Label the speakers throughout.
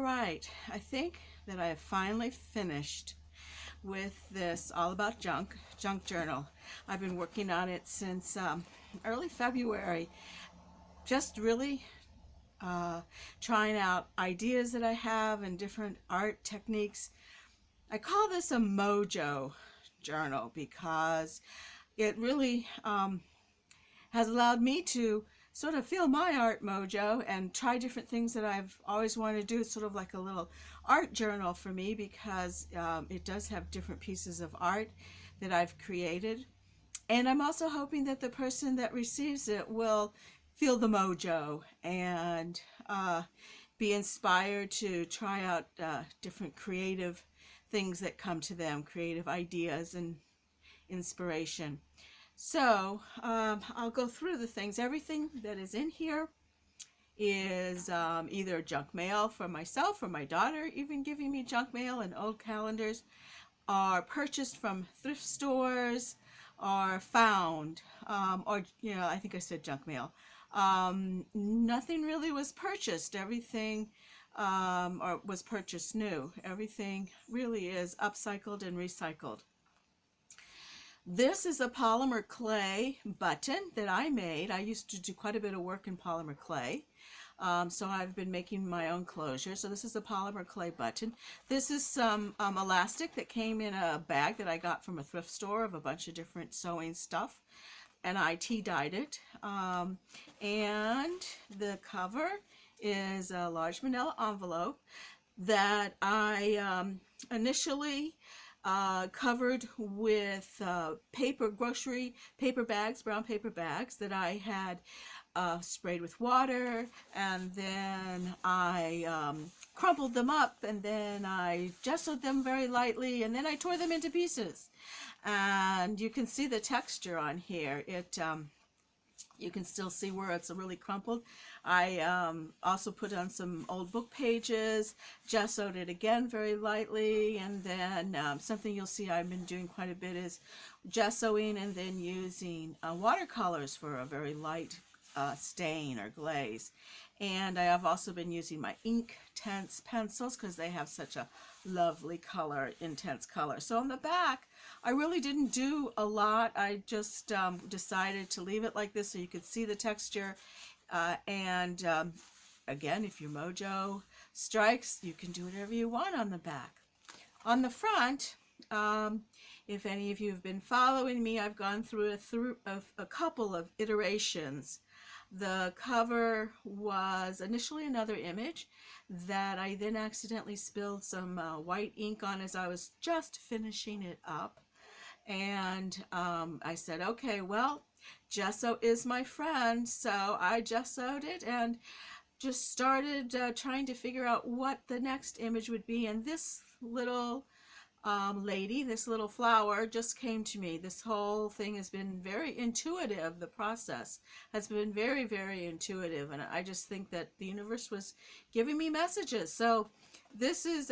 Speaker 1: All right, I think that I have finally finished with this All About Junk Journal. I've been working on it since early February, just really uh, trying out ideas that I have and different art techniques. I call this a Mojo journal because it really has allowed me to sort of feel my art mojo and try different things that I've always wanted to do. It's sort of like a little art journal for me because it does have different pieces of art that I've created. And I'm also hoping that the person that receives it will feel the mojo and be inspired to try out different creative things that come to them, creative ideas and inspiration. So I'll go through the things. Everything that is in here is either junk mail from myself or my daughter, even giving me junk mail, and old calendars are purchased from thrift stores, are found, or, I think I said junk mail. Nothing really was purchased. Everything or was purchased new. Everything really is upcycled and recycled. This is a polymer clay button that I made. I used to do quite a bit of work in polymer clay. So I've been making my own closure. So this is a polymer clay button. This is some elastic that came in a bag that I got from a thrift store of a bunch of different sewing stuff. And I tea-dyed it. And the cover is a large manila envelope that I initially covered with grocery paper bags, brown paper bags that I had sprayed with water, and then I crumpled them up, and then I gessoed them very lightly, and then I tore them into pieces. And you can see the texture on here. You can still see where it's really crumpled. I also put on some old book pages, gessoed it again very lightly, and then something you'll see I've been doing quite a bit is gessoing and then using watercolors for a very light stain or glaze. And I have also been using my Inktense pencils because they have such a lovely color, intense color. So on the back, I really didn't do a lot. I just decided to leave it like this so you could see the texture. Again, if your mojo strikes, you can do whatever you want on the back. On the front, if any of you have been following me, I've gone through a couple of iterations. The cover was initially another image that I then accidentally spilled some white ink on as I was just finishing it up. And I said, okay, well, gesso is my friend. So I gessoed it and just started trying to figure out what the next image would be. And this little lady, this little flower just came to me. This whole thing has been very intuitive. The process has been very, very intuitive. And I just think that the universe was giving me messages. So this is,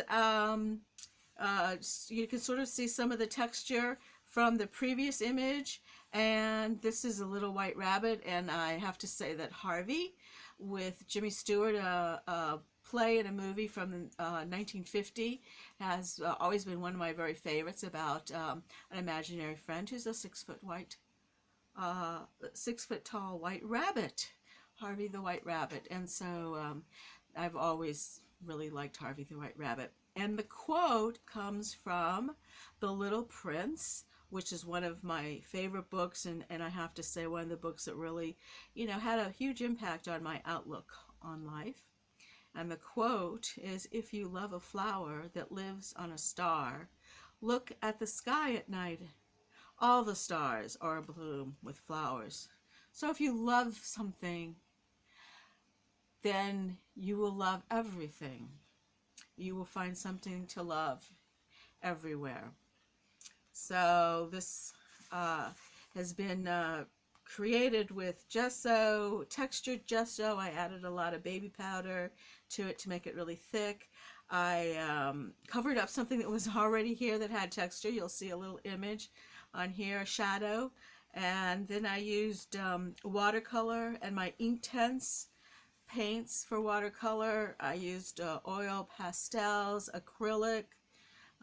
Speaker 1: you can sort of see some of the texture from the previous image. And this is a little white rabbit. And I have to say that Harvey with Jimmy Stewart, a play and a movie from 1950, has always been one of my very favorites about an imaginary friend who's a 6 foot tall white rabbit, Harvey the White Rabbit. And so I've always really liked Harvey the White Rabbit. And the quote comes from The Little Prince, which is one of my favorite books, and I have to say one of the books that really, had a huge impact on my outlook on life. And the quote is, if you love a flower that lives on a star, look at the sky at night. All the stars are abloom with flowers. So if you love something, then you will love everything. You will find something to love everywhere. So this has been created with gesso, textured gesso. I added a lot of baby powder to it to make it really thick. I covered up something that was already here that had texture. You'll see a little image on here, a shadow. And then I used watercolor and my Inktense paints for watercolor. I used oil, pastels, acrylic,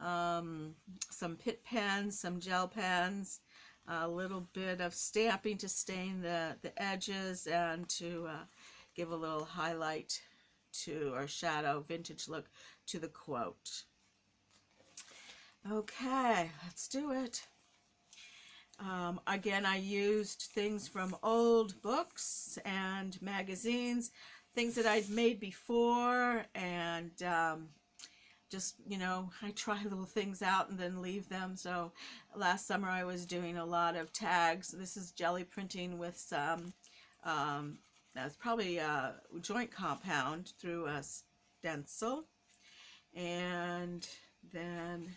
Speaker 1: some Pitt pens, some gel pens, a little bit of stamping to stain the edges and to give a little highlight to, or shadow, vintage look to the quote. Okay, let's do it. Again, I used things from old books and magazines, things that I'd made before, and just, you know, I try little things out and then leave them. So last summer I was doing a lot of tags. This is jelly printing with some, that's probably a joint compound through a stencil. And then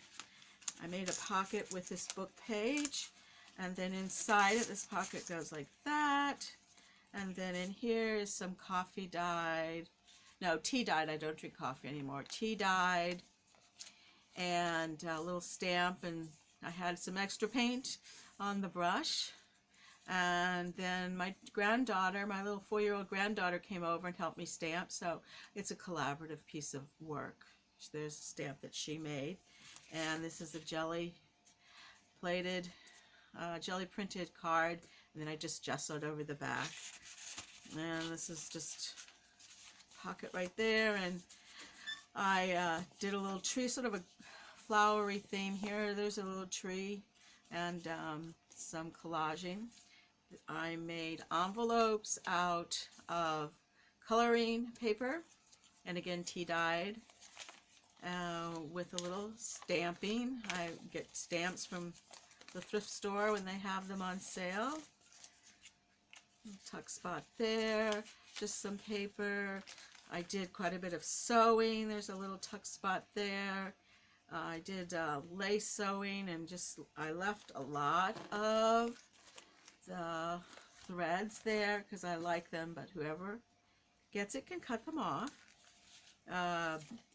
Speaker 1: I made a pocket with this book page. And then inside it, this pocket goes like that. And then in here is some coffee dyed. No, tea dyed. I don't drink coffee anymore. Tea dyed. And a little stamp. And I had some extra paint on the brush. And then my granddaughter, my little 4-year-old granddaughter, came over and helped me stamp. So it's a collaborative piece of work. There's a stamp that she made. And this is a jelly plated, jelly printed card, and then I just gessoed over the back. And this is just pocket right there, and I did a little tree, sort of a flowery theme here. There's a little tree and some collaging. I made envelopes out of coloring paper, and again tea dyed. With a little stamping. I get stamps from the thrift store when they have them on sale. Tuck spot there, just some paper. I did quite a bit of sewing. There's a little tuck spot there. I did lace sewing, and just I left a lot of the threads there because I like them, but whoever gets it can cut them off.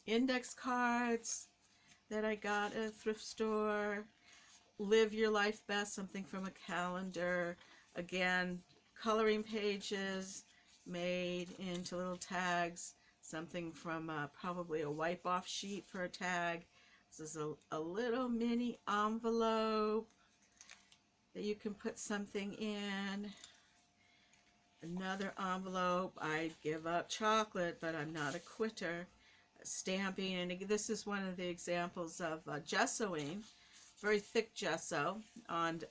Speaker 1: Index cards that I got at a thrift store. Live Your Life Best, something from a calendar. Again, coloring pages made into little tags, something from probably a wipe-off sheet for a tag. This is a little mini envelope that you can put something in. Another envelope. I'd give up chocolate, but I'm not a quitter. Stamping, and this is one of the examples of gessoing, very thick gesso on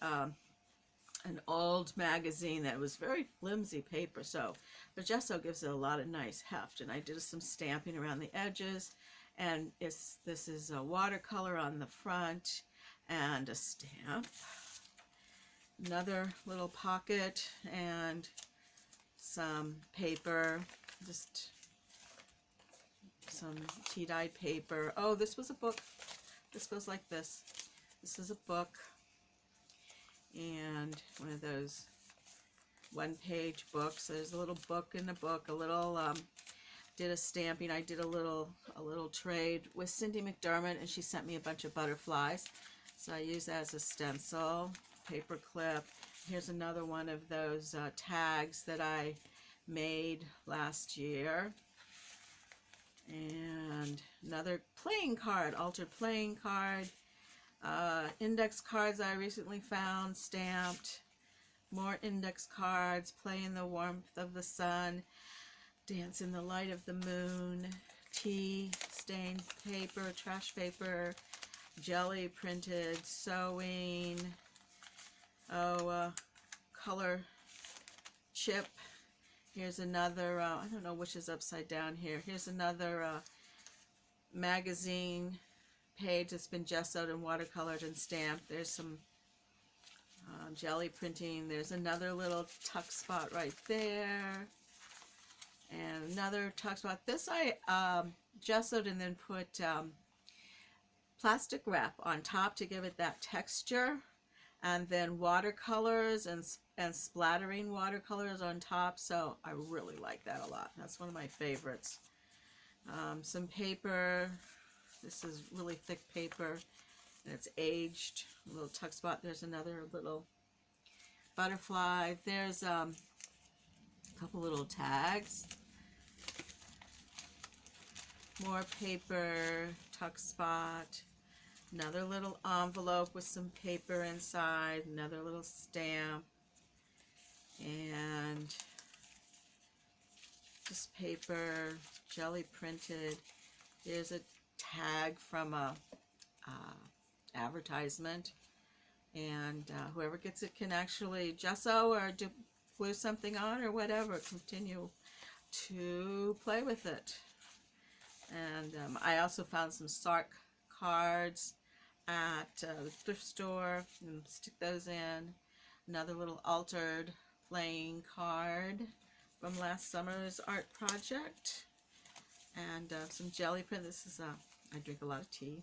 Speaker 1: an old magazine that was very flimsy paper, so the gesso gives it a lot of nice heft. And I did some stamping around the edges, and this is a watercolor on the front and a stamp. Another little pocket and some paper, just some tea-dyed paper. Oh, this was a book. This goes like this. This is a book, and one of those one-page books. There's a little book in the book. A little did a stamping. I did a little trade with Cindy McDermott, and she sent me a bunch of butterflies. So I use that as a stencil, paper clip. Here's another one of those tags that I made last year. And another playing card, altered playing card. Index cards I recently found, stamped. More index cards, play in the warmth of the sun, dance in the light of the moon, tea, stained paper, trash paper, jelly printed, sewing, color chip. Here's another, I don't know which is upside down here. Here's another magazine page that's been gessoed and watercolored and stamped. There's some jelly printing. There's another little tuck spot right there. And another tuck spot. This I gessoed and then put plastic wrap on top to give it that texture. And then watercolors and splattering watercolors on top. So I really like that a lot. That's one of my favorites. Some paper. This is really thick paper, and it's aged. A little tuck spot. There's another little butterfly. There's a couple little tags. more paper, tuck spot, another little envelope with some paper inside, another little stamp, and just paper, jelly printed. Here's a tag from a advertisement, and whoever gets it can actually gesso or glue something on or whatever, continue to play with it. And I also found some Sark cards at the thrift store and stick those in. Another little altered playing card from last summer's art project, and some jelly print. This is I drink a lot of tea,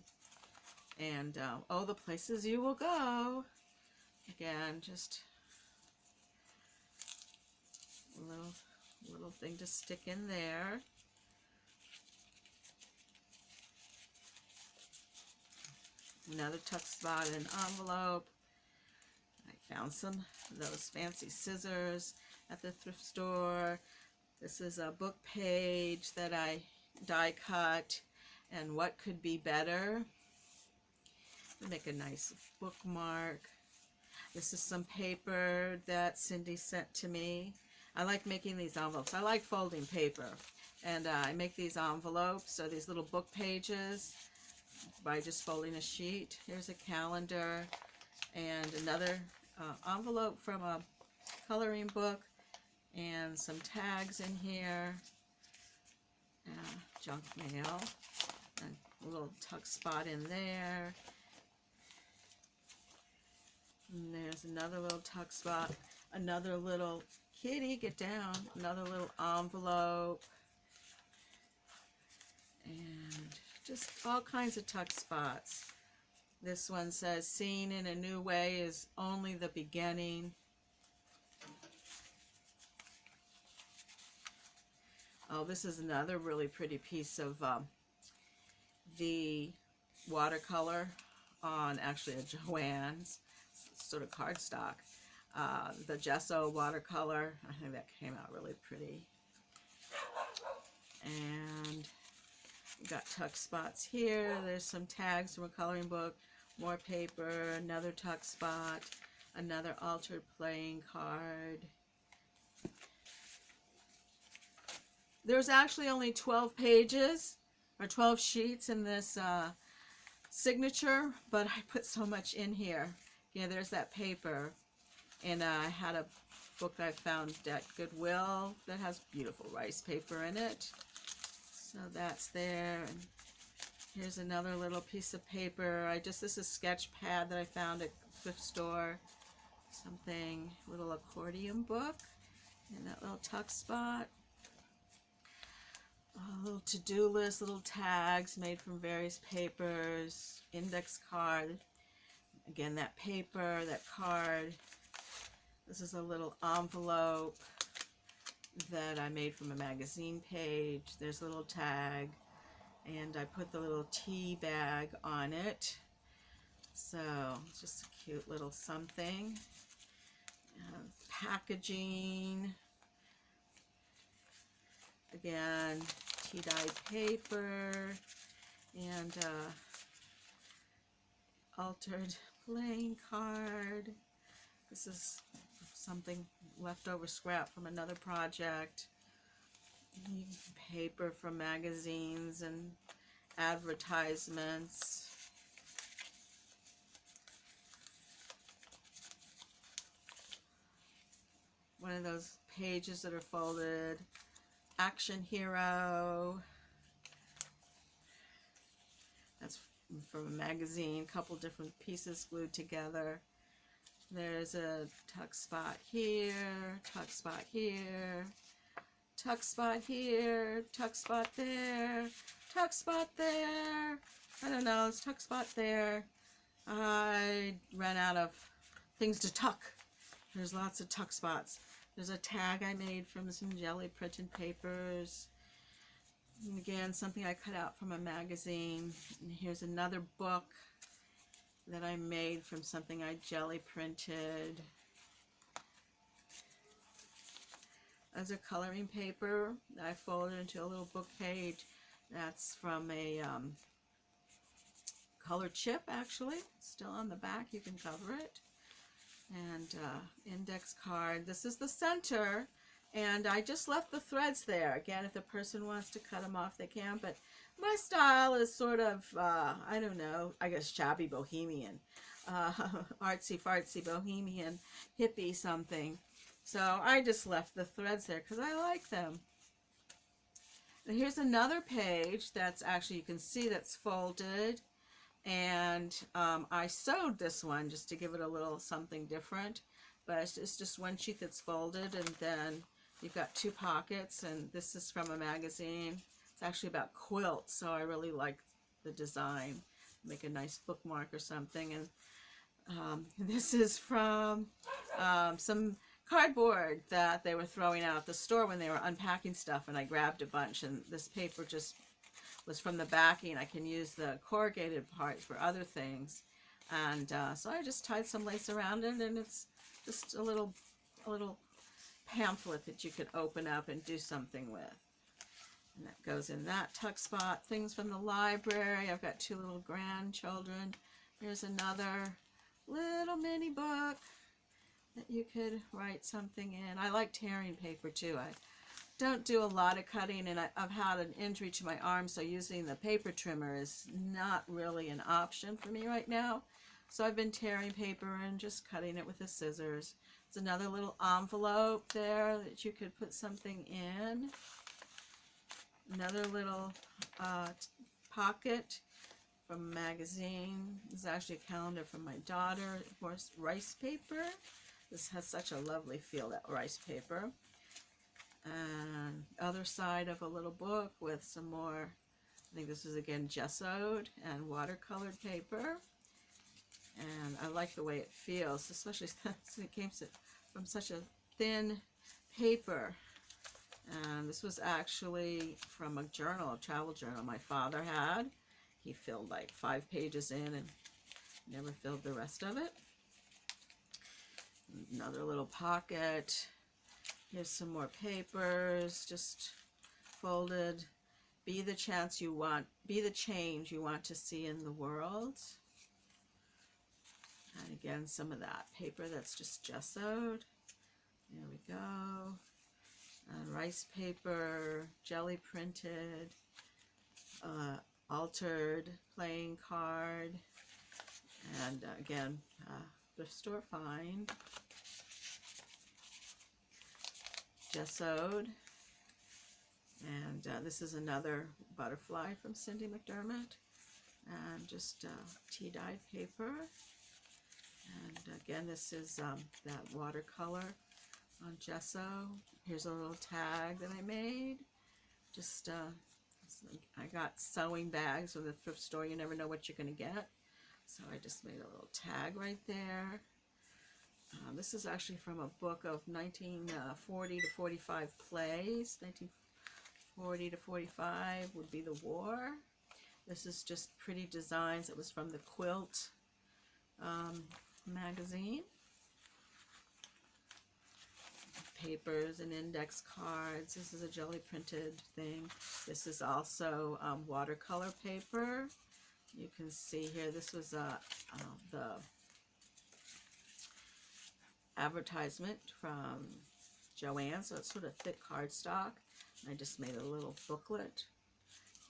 Speaker 1: and oh, the places you will go. Again, just a little thing to stick in there. Another tuck spot and envelope. I found some of those fancy scissors at the thrift store. This is a book page that I die cut, and what could be better? Make a nice bookmark. This is some paper that Cindy sent to me. I like making these envelopes. I like folding paper, and I make these envelopes, so these little book pages, by just folding a sheet. Here's a calendar and another envelope from a coloring book, and some tags in here, junk mail, and a little tuck spot in there, and there's another little tuck spot, another little kitty, get down, another little envelope, and just all kinds of tuck spots. This one says, "Seen in a new way is only the beginning." Oh, this is another really pretty piece of the watercolor on actually a Joann's sort of cardstock. The gesso watercolor, I think that came out really pretty. And we got tuck spots here. There's some tags from a coloring book, more paper, another tuck spot, another altered playing card. There's actually only 12 pages or 12 sheets in this signature, but I put so much in here. Yeah, there's that paper, and I had a book that I found at Goodwill that has beautiful rice paper in it. So that's there, and here's another little piece of paper. This is sketch pad that I found at the thrift store. Something, little accordion book, and that little tuck spot. A little to-do list, little tags made from various papers, index card. Again, that paper, that card. This is a little envelope that I made from a magazine page. There's a little tag, and I put the little tea bag on it. So it's just a cute little something. Packaging. Again, tea-dyed paper, and altered playing card. This is something leftover scrap from another project. Paper from magazines and advertisements. One of those pages that are folded. Action Hero. That's from a magazine, a couple different pieces glued together. There's a tuck spot here, tuck spot here, tuck spot here, tuck spot there, tuck spot there. I don't know, it's tuck spot there. I ran out of things to tuck. There's lots of tuck spots. There's a tag I made from some jelly printed papers. And again, something I cut out from a magazine. And here's another book that I made from something I jelly printed. As a coloring paper, I folded into a little book page. That's from a color chip, actually. Still on the back, you can cover it. And index card. This is the center, and I just left the threads there. Again, if the person wants to cut them off, they can, but my style is sort of, I don't know, I guess shabby bohemian, artsy-fartsy bohemian, hippie something. So I just left the threads there because I like them. And here's another page that's actually, you can see that's folded. And I sewed this one just to give it a little something different, but it's just one sheet that's folded, and then you've got two pockets, and this is from a magazine. It's actually about quilts, so I really like the design. Make a nice bookmark or something. And this is from some cardboard that they were throwing out at the store when they were unpacking stuff, and I grabbed a bunch, and this paper just was from the backing. I can use the corrugated part for other things, and so I just tied some lace around it, and it's just a little pamphlet that you could open up and do something with. And that goes in that tuck spot. Things from the library. I've got two little grandchildren. Here's another little mini book that you could write something in. I like tearing paper too. I don't do a lot of cutting, and I've had an injury to my arm, so using the paper trimmer is not really an option for me right now. So I've been tearing paper and just cutting it with the scissors. There's another little envelope there that you could put something in. Another little pocket from a magazine. This is actually a calendar from my daughter. Of course, rice paper. This has such a lovely feel, that rice paper. And other side of a little book with some more, I think this is again gessoed and watercolored paper. And I like the way it feels, especially since it came from such a thin paper. And this was actually from a journal, a travel journal my father had. He filled like 5 pages in and never filled the rest of it. Another little pocket. Here's some more papers, just folded. Be the change you want to see in the world. And again, some of that paper that's just gessoed. There we go. And rice paper, jelly printed, altered playing card, and again, thrift store find. Gessoed, and this is another butterfly from Cindy McDermott, and just tea-dyed paper. And again, this is that watercolor on gesso. Here's a little tag that I made. Just I got sewing bags from the thrift store. You never know what you're going to get, so I just made a little tag right there. This is actually from a book of 1940 to 45 plays. 1940 to 45 would be the war. This is just pretty designs. It was from the Quilt magazine. Papers and index cards. This is a jelly printed thing. This is also watercolor paper. You can see here, this was the advertisement from Joanne, so it's sort of thick cardstock. I just made a little booklet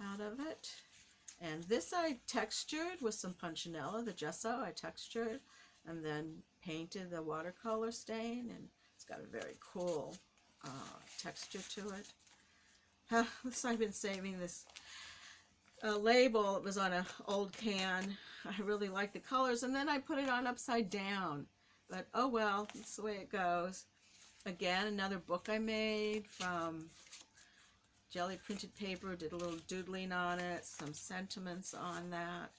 Speaker 1: out of it. And this I textured with some punchinella, the gesso I textured, and then painted the watercolor stain, and it's got a very cool texture to it. I've been saving this label. It was on an old can. I really like the colors, and then I put it on upside down. But oh well, that's the way it goes. Again, another book I made from jelly printed paper, did a little doodling on it, some sentiments on that.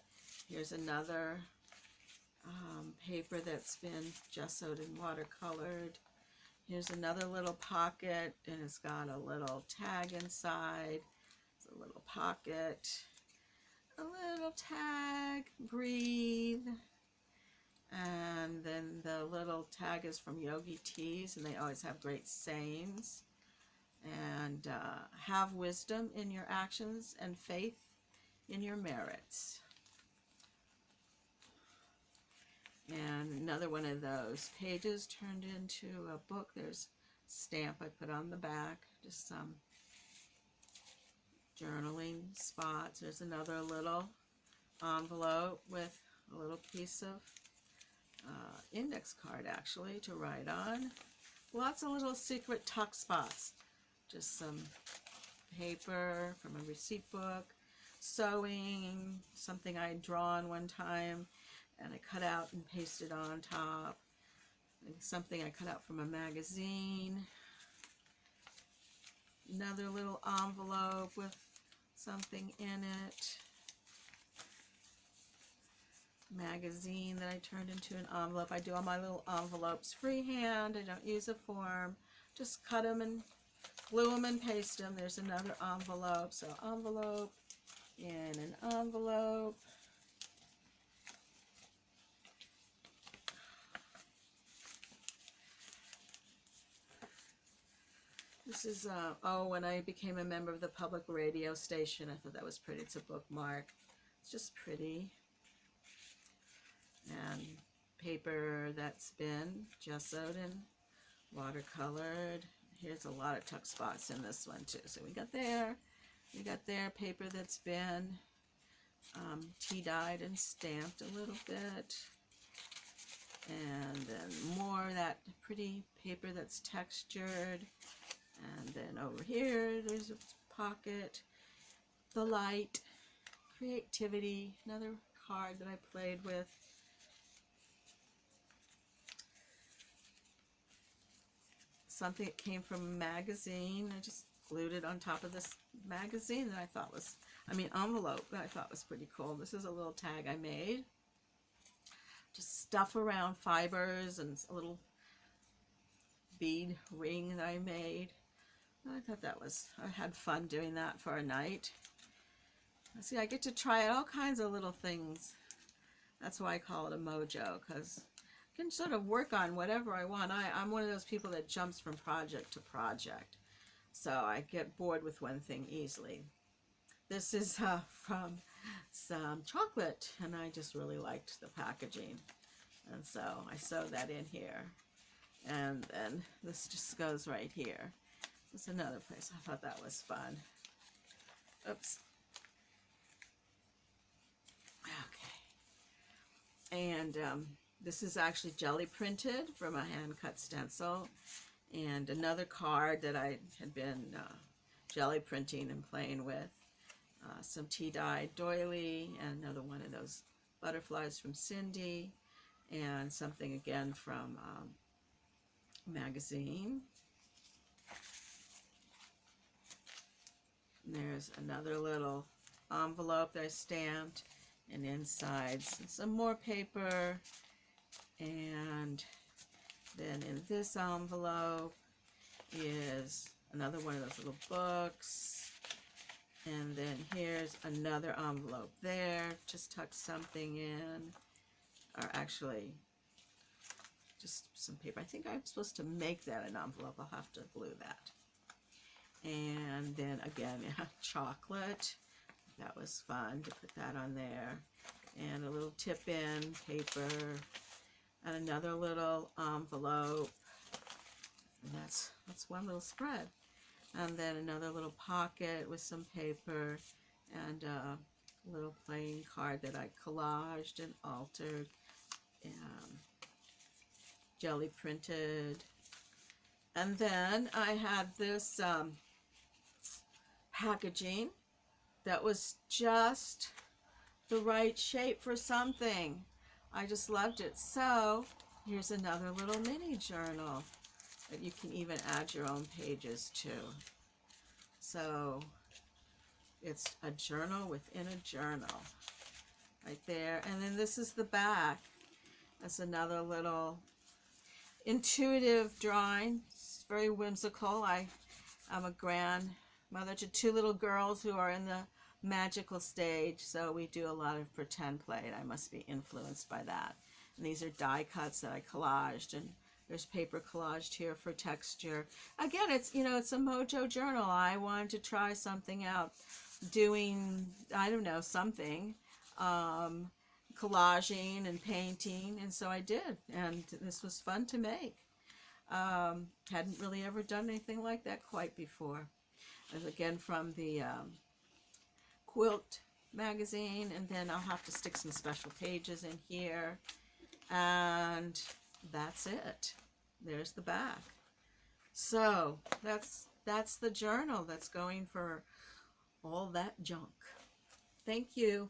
Speaker 1: Here's another paper that's been gessoed and watercolored. Here's another little pocket, and it's got a little tag inside. It's a little pocket, a little tag, breathe. And then the little tag is from Yogi Teas, and they always have great sayings. And and have wisdom in your actions and faith in your merits. And another one of those pages turned into a book. There's a stamp I put on the back, just some journaling spots. There's another little envelope with a little piece of index card, actually, to write on. Lots of little secret tuck spots. Just some paper from a receipt book, sewing, something I had drawn one time and I cut out and pasted on top, and something I cut out from a magazine. Another little envelope with something in it. Magazine that I turned into an envelope. I do all my little envelopes freehand. I don't use a form. Just cut them and glue them and paste them. There's another envelope. So envelope in an envelope. This is, when I became a member of the public radio station. I thought that was pretty. It's a bookmark. It's just pretty. And paper that's been gessoed and watercolored. Here's a lot of tuck spots in this one too. So we got there, paper that's been tea-dyed and stamped a little bit. And then more of that pretty paper that's textured. And then over here, there's a pocket, the light, creativity, another card that I played with. Something that came from a magazine. I just glued it on top of this magazine that I thought was, envelope that I thought was pretty cool. This is a little tag I made. Just stuff around fibers and a little bead ring that I made. I thought I had fun doing that for a night. See, I get to try out all kinds of little things. That's why I call it a mojo, because I can sort of work on whatever I want. I'm one of those people that jumps from project to project. So I get bored with one thing easily. This is from some chocolate, and I just really liked the packaging. And so I sewed that in here. And then this just goes right here. It's another place. I thought that was fun. Oops. Okay. And this is actually jelly printed from a hand cut stencil. And another card that I had been jelly printing and playing with. Some tea-dyed doily, and another one of those butterflies from Cindy. And something again from a magazine. And there's another little envelope that I stamped, and inside some more paper. And then in this envelope is another one of those little books. And then here's another envelope there. Just tuck something in, or actually just some paper. I think I'm supposed to make that an envelope. I'll have to glue that. And then again, chocolate. That was fun to put that on there. And a little tip-in paper. And another little envelope. And that's one little spread. And then another little pocket with some paper. And a little playing card that I collaged and altered. Jelly printed. And then I had this packaging that was just the right shape for something. I just loved it. So here's another little mini journal that you can even add your own pages to. So it's a journal within a journal right there. And then this is the back. That's another little intuitive drawing. It's very whimsical. I'm a grandmother to two little girls who are in the magical stage, so we do a lot of pretend play, and I must be influenced by that. And these are die cuts that I collaged and There's paper collaged here for texture. Again, it's, you know, it's a Mojo journal. I wanted to try something out, doing, I don't know, something, collaging and painting, and so I did, and this was fun to make. Hadn't really ever done anything like that quite before. And again, from the Quilt magazine, and then I'll have to stick some special pages in here, and that's it. There's the back. So that's the journal that's going for all that junk. Thank you.